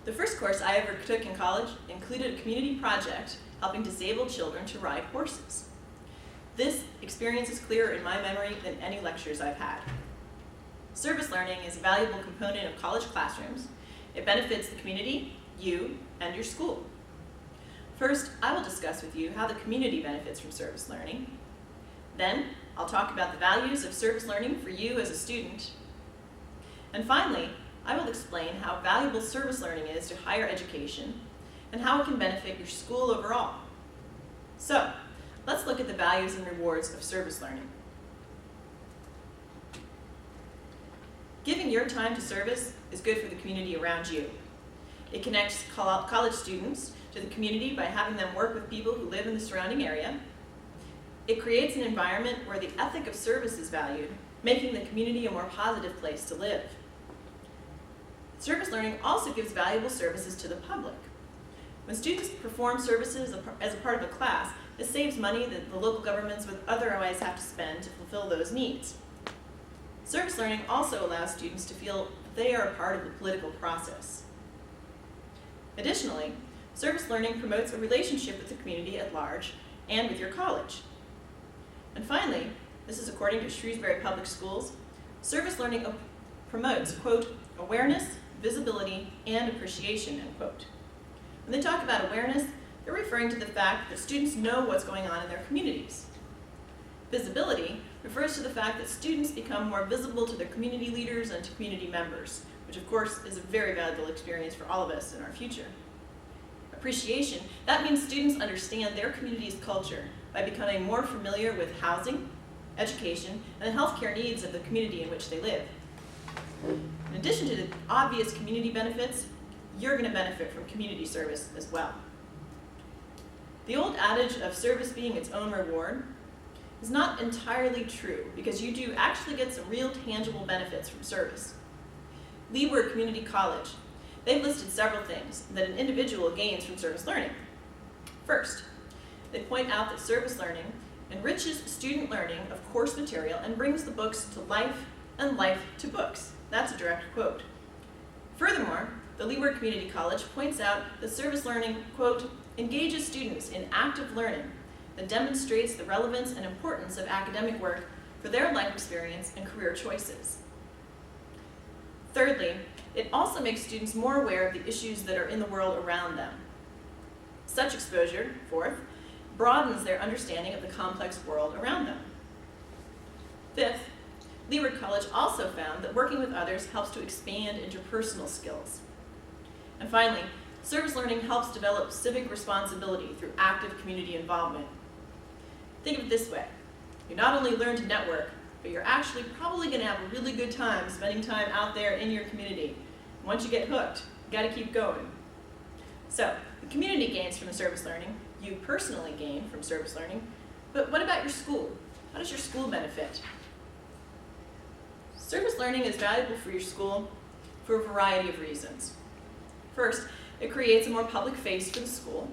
The first course I ever took in college included a community project helping disabled children to ride horses. This experience is clearer in my memory than any lectures I've had. Service learning is a valuable component of college classrooms. It benefits the community, you, and your school. First, I will discuss with you how the community benefits from service learning. Then, I'll talk about the values of service learning for you as a student. And finally, I will explain how valuable service learning is to higher education and how it can benefit your school overall. So, let's look at the values and rewards of service learning. Giving your time to service is good for the community around you. It connects college students to the community by having them work with people who live in the surrounding area. It creates an environment where the ethic of service is valued, making the community a more positive place to live. Service learning also gives valuable services to the public. When students perform services as a part of a class, it saves money that the local governments would otherwise have to spend to fulfill those needs. Service learning also allows students to feel that they are a part of the political process. Additionally, service learning promotes a relationship with the community at large and with your college. And finally, this is according to Shrewsbury Public Schools, service learning promotes, quote, awareness, visibility, and appreciation, end quote. When they talk about awareness, they're referring to the fact that students know what's going on in their communities. Visibility refers to the fact that students become more visible to their community leaders and to community members, which of course is a very valuable experience for all of us in our future. Appreciation, that means students understand their community's culture by becoming more familiar with housing, education, and the healthcare needs of the community in which they live. In addition to the obvious community benefits, you're going to benefit from community service as well. The old adage of service being its own reward is not entirely true because you do actually get some real tangible benefits from service. Leeward Community College, they've listed several things that an individual gains from service learning. First, they point out that service learning enriches student learning of course material and brings the books to life and life to books. That's a direct quote. Furthermore, the Leeward Community College points out that service learning, quote, engages students in active learning that demonstrates the relevance and importance of academic work for their life experience and career choices. Thirdly, it also makes students more aware of the issues that are in the world around them. Such exposure, fourth, broadens their understanding of the complex world around them. Fifth, Leeward College also found that working with others helps to expand interpersonal skills. And finally, service learning helps develop civic responsibility through active community involvement. Think of it this way. You not only learn to network, but you're actually probably going to have a really good time spending time out there in your community. Once you get hooked, you got to keep going. So, the community gains from the service learning, you personally gain from service learning, but what about your school? How does your school benefit? Service learning is valuable for your school for a variety of reasons. First, it creates a more public face for the school.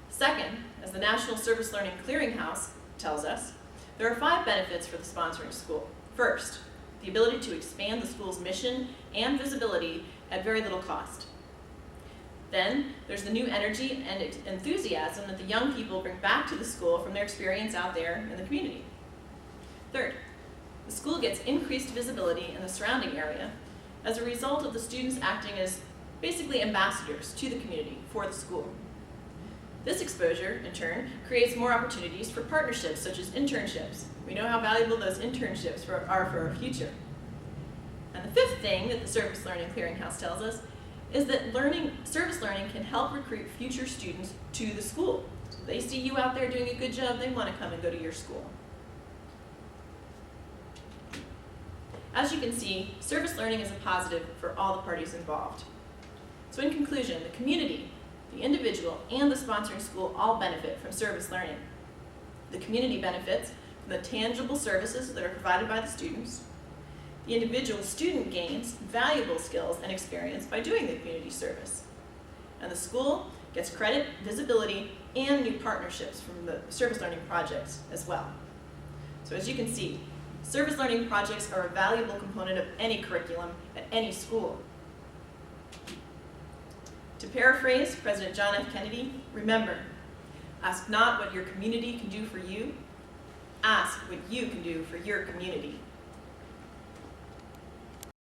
Second, as the National Service Learning Clearinghouse tells us, there are 5 benefits for the sponsoring school. First, the ability to expand the school's mission and visibility at very little cost. Then, there's the new energy and enthusiasm that the young people bring back to the school from their experience out there in the community. Third, the school gets increased visibility in the surrounding area as a result of the students acting as basically ambassadors to the community for the school. This exposure, in turn, creates more opportunities for partnerships such as internships. We know how valuable those internships are for our future. And the fifth thing that the Service Learning Clearinghouse tells us is that service learning can help recruit future students to the school. So they see you out there doing a good job, they want to come and go to your school. As you can see, service learning is a positive for all the parties involved. So in conclusion, the community, the individual, and the sponsoring school all benefit from service learning. The community benefits from the tangible services that are provided by the students. The individual student gains valuable skills and experience by doing the community service. And the school gets credit, visibility, and new partnerships from the service learning projects as well. So as you can see, service learning projects are a valuable component of any curriculum at any school. To paraphrase President John F. Kennedy, remember, ask not what your community can do for you, ask what you can do for your community.